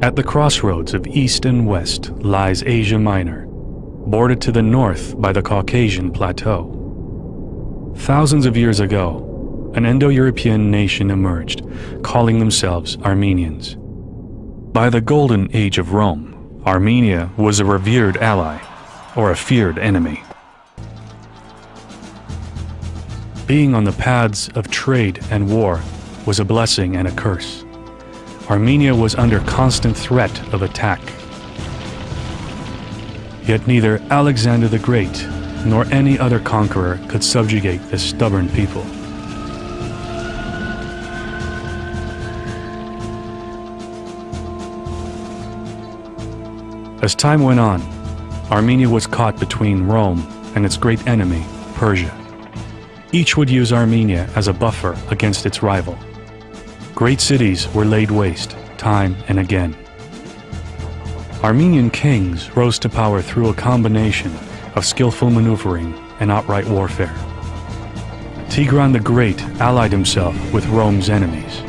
At the crossroads of East and West lies Asia Minor, bordered to the north by the Caucasian Plateau. Thousands of years ago, an Indo-European nation emerged, calling themselves Armenians. By the Golden Age of Rome, Armenia was a revered ally, or a feared enemy. Being on the paths of trade and war was a blessing and a curse. Armenia was under constant threat of attack. Yet neither Alexander the Great nor any other conqueror could subjugate this stubborn people. As time went on, Armenia was caught between Rome and its great enemy, Persia. Each would use Armenia as a buffer against its rival. Great cities were laid waste, time and again. Armenian kings rose to power through a combination of skillful maneuvering and outright warfare. Tigran the Great allied himself with Rome's enemies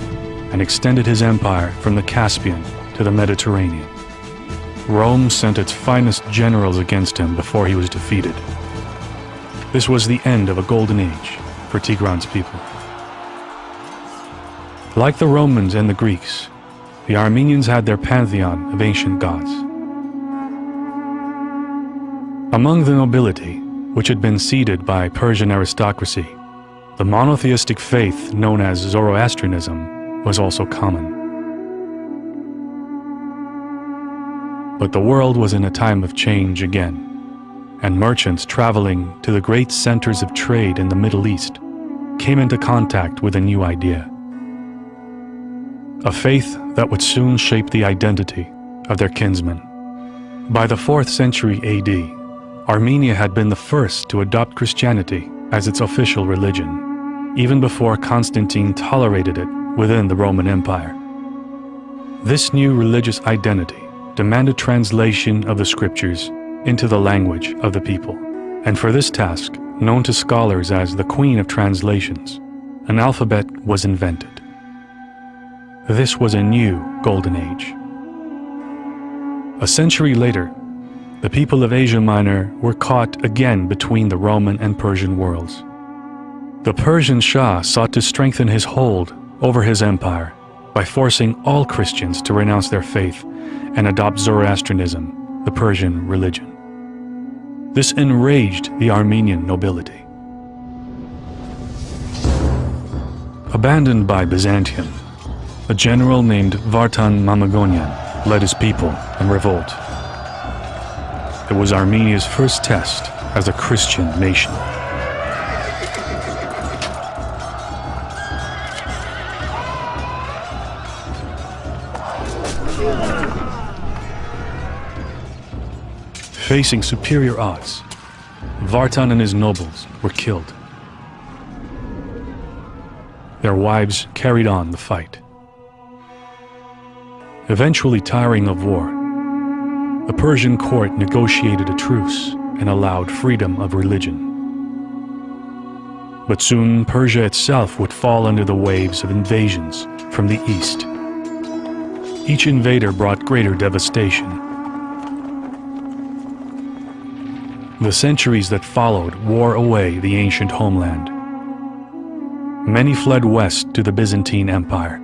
and extended his empire from the Caspian to the Mediterranean. Rome sent its finest generals against him before he was defeated. This was the end of a golden age for Tigran's people. Like the Romans and the Greeks, the Armenians had their pantheon of ancient gods. Among the nobility, which had been seeded by Persian aristocracy, the monotheistic faith known as Zoroastrianism was also common. But the world was in a time of change again, and merchants traveling to the great centers of trade in the Middle East came into contact with a new idea. A faith that would soon shape the identity of their kinsmen. By the 4th century AD, Armenia had been the first to adopt Christianity as its official religion, even before Constantine tolerated it within the Roman Empire. This new religious identity demanded translation of the scriptures into the language of the people, and for this task, known to scholars as the Queen of Translations, an alphabet was invented. This was a new golden age. A century later, the people of Asia Minor were caught again between the Roman and Persian worlds. The Persian Shah sought to strengthen his hold over his empire by forcing all Christians to renounce their faith and adopt Zoroastrianism, the Persian religion. This enraged the Armenian nobility. Abandoned by Byzantium, a general named Vartan Mamagonian led his people in revolt. It was Armenia's first test as a Christian nation. Facing superior odds, Vartan and his nobles were killed. Their wives carried on the fight. Eventually tiring of war, the Persian court negotiated a truce and allowed freedom of religion. But soon Persia itself would fall under the waves of invasions from the east. Each invader brought greater devastation. The centuries that followed wore away the ancient homeland. Many fled west to the Byzantine Empire.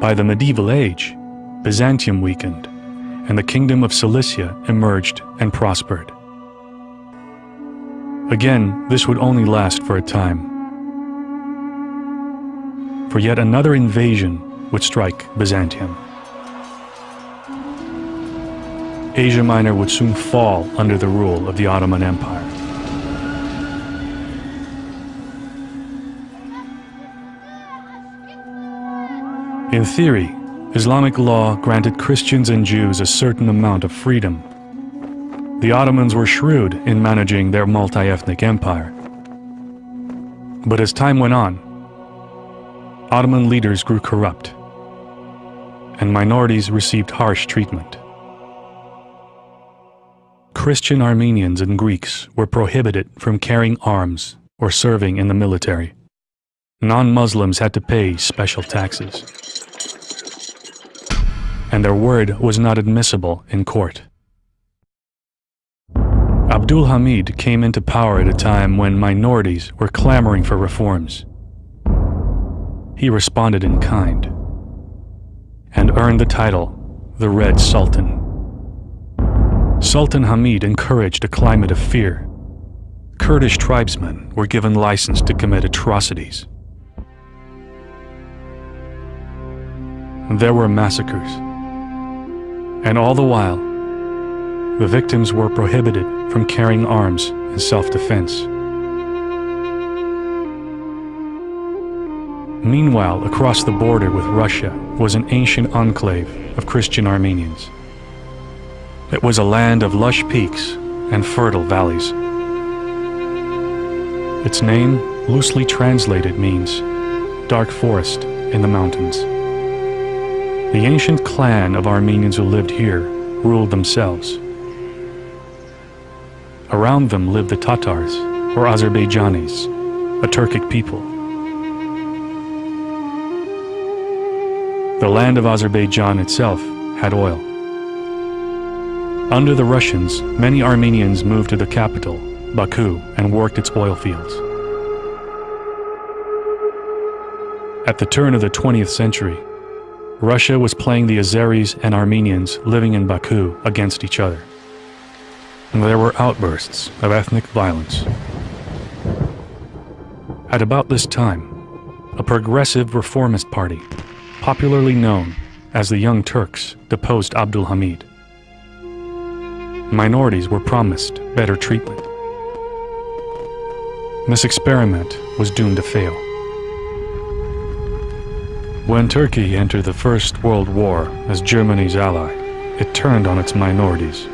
By the medieval age, Byzantium weakened, and the kingdom of Cilicia emerged and prospered. Again, this would only last for a time, for yet another invasion would strike Byzantium. Asia Minor would soon fall under the rule of the Ottoman Empire. In theory, Islamic law granted Christians and Jews a certain amount of freedom. The Ottomans were shrewd in managing their multi-ethnic empire. But as time went on, Ottoman leaders grew corrupt, and minorities received harsh treatment. Christian Armenians and Greeks were prohibited from carrying arms or serving in the military. Non-Muslims had to pay special taxes. and their word was not admissible in court. Abdul Hamid came into power at a time when minorities were clamoring for reforms. He responded in kind and earned the title the Red Sultan. Sultan Hamid encouraged a climate of fear. Kurdish tribesmen were given license to commit atrocities. There were massacres, and all the while, the victims were prohibited from carrying arms in self-defense. Meanwhile, across the border with Russia was an ancient enclave of Christian Armenians. It was a land of lush peaks and fertile valleys. Its name, loosely translated, means dark forest in the mountains. The ancient clan of Armenians who lived here ruled themselves. Around them lived the Tatars, or Azerbaijanis, a Turkic people. The land of Azerbaijan itself had oil. Under the Russians, many Armenians moved to the capital, Baku, and worked its oil fields. At the turn of the 20th century, Russia was playing the Azeris and Armenians living in Baku against each other. And there were outbursts of ethnic violence. At about this time, a progressive reformist party, popularly known as the Young Turks, deposed Abdul Hamid. Minorities were promised better treatment. This experiment was doomed to fail. When Turkey entered the First World War as Germany's ally, it turned on its minorities.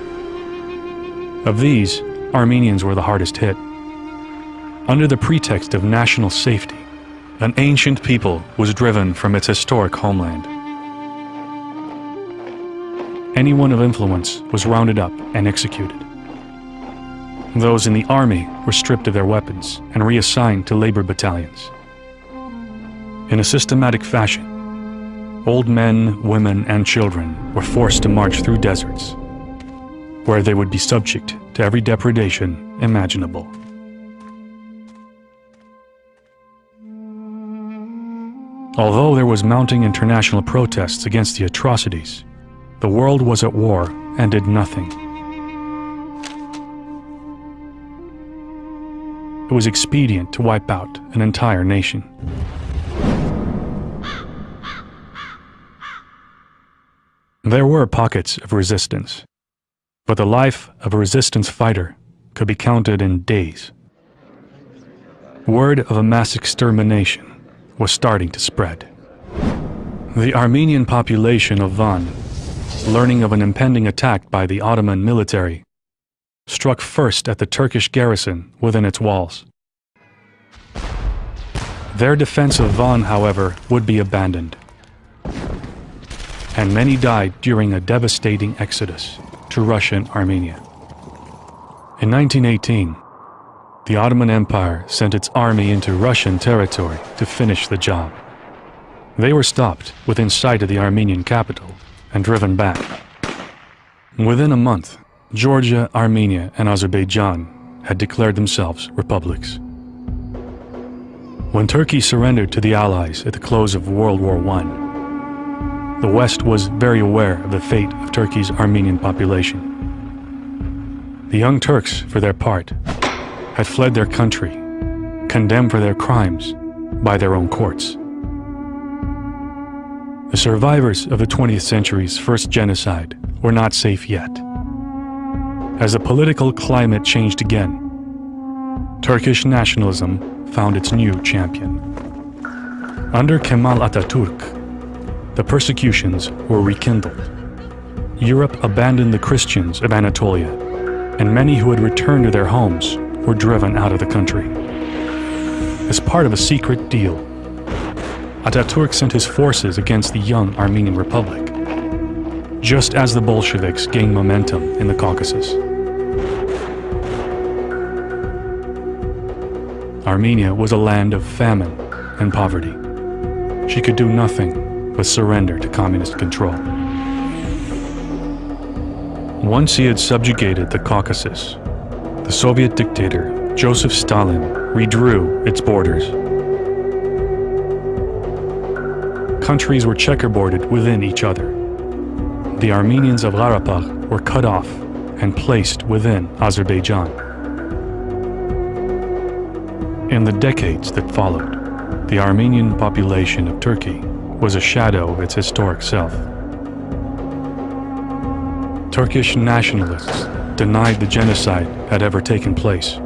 Of these, Armenians were the hardest hit. Under the pretext of national safety, an ancient people was driven from its historic homeland. Anyone of influence was rounded up and executed. Those in the army were stripped of their weapons and reassigned to labor battalions. In a systematic fashion, old men, women, and children were forced to march through deserts, where they would be subject to every depredation imaginable. Although there was mounting international protests against the atrocities, the world was at war and did nothing. It was expedient to wipe out an entire nation. There were pockets of resistance, but the life of a resistance fighter could be counted in days. Word of a mass extermination was starting to spread. The Armenian population of Van, learning of an impending attack by the Ottoman military, struck first at the Turkish garrison within its walls. Their defense of Van, however, would be abandoned, and many died during a devastating exodus to Russian Armenia. In 1918, the Ottoman Empire sent its army into Russian territory to finish the job. They were stopped within sight of the Armenian capital and driven back. Within a month, Georgia, Armenia, and Azerbaijan had declared themselves republics. When Turkey surrendered to the Allies at the close of World War I, the West was very aware of the fate of Turkey's Armenian population. The Young Turks, for their part, had fled their country, condemned for their crimes by their own courts. The survivors of the 20th century's first genocide were not safe yet. As the political climate changed again, Turkish nationalism found its new champion. Under Kemal Atatürk, the persecutions were rekindled. Europe abandoned the Christians of Anatolia, and many who had returned to their homes were driven out of the country. As part of a secret deal, Atatürk sent his forces against the young Armenian Republic, just as the Bolsheviks gained momentum in the Caucasus. Armenia was a land of famine and poverty. She could do nothing but surrender to communist control. Once he had subjugated the Caucasus, the Soviet dictator Joseph Stalin redrew its borders. Countries were checkerboarded within each other. The Armenians of Karabakh were cut off and placed within Azerbaijan. In the decades that followed, the Armenian population of Turkey was a shadow of its historic self. Turkish nationalists denied the genocide had ever taken place.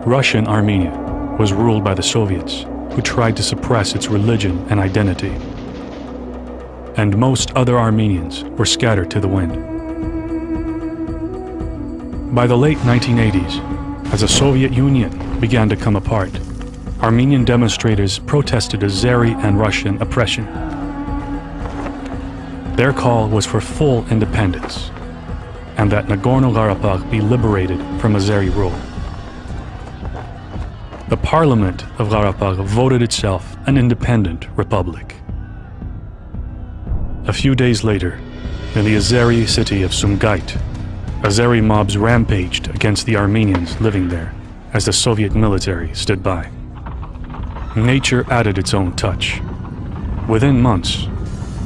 Russian Armenia was ruled by the Soviets, who tried to suppress its religion and identity. And most other Armenians were scattered to the wind. By the late 1980s, as the Soviet Union began to come apart, Armenian demonstrators protested Azeri and Russian oppression. Their call was for full independence, and that Nagorno-Karabakh be liberated from Azeri rule. The Parliament of Karabakh voted itself an independent republic. A few days later, in the Azeri city of Sumgait, Azeri mobs rampaged against the Armenians living there as the Soviet military stood by. Nature added its own touch. Within months,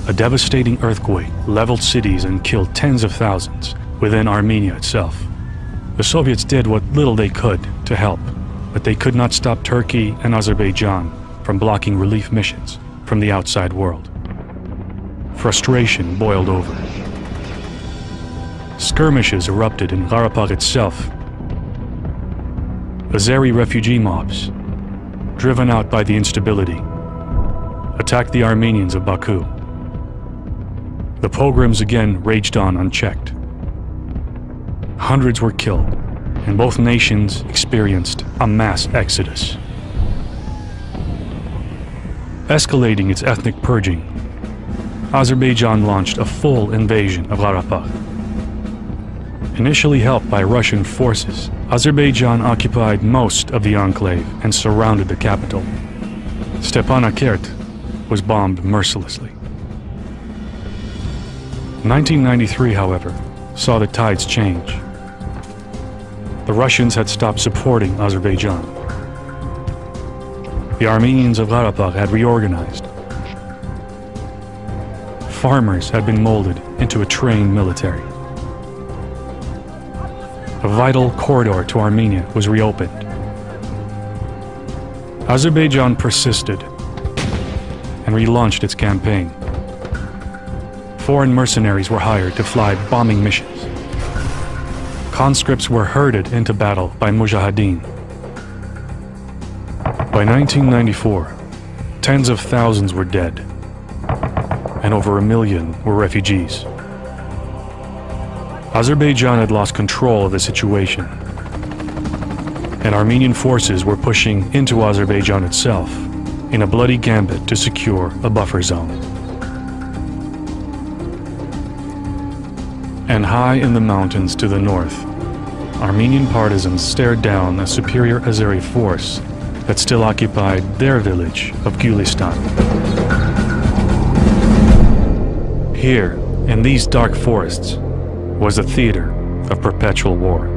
a devastating earthquake leveled cities and killed tens of thousands within Armenia itself. The Soviets did what little they could to help, but they could not stop Turkey and Azerbaijan from blocking relief missions from the outside world. Frustration boiled over. Skirmishes erupted in Karabakh itself. Azeri refugee mobs, driven out by the instability, attacked the Armenians of Baku. The pogroms again raged on unchecked. Hundreds were killed, and both nations experienced a mass exodus. Escalating its ethnic purging, Azerbaijan launched a full invasion of Karabakh. Initially helped by Russian forces, Azerbaijan occupied most of the enclave and surrounded the capital. Stepanakert was bombed mercilessly. 1993, however, saw the tides change. The Russians had stopped supporting Azerbaijan. The Armenians of Karabakh had reorganized. Farmers had been molded into a trained military. A vital corridor to Armenia was reopened. Azerbaijan persisted and relaunched its campaign. Foreign mercenaries were hired to fly bombing missions. Conscripts were herded into battle by mujahideen. By 1994, tens of thousands were dead, and over 1 million were refugees. Azerbaijan had lost control of the situation, and Armenian forces were pushing into Azerbaijan itself in a bloody gambit to secure a buffer zone. And high in the mountains to the north, Armenian partisans stared down a superior Azeri force that still occupied their village of Gulistan. Here, in these dark forests, was a theater of perpetual war.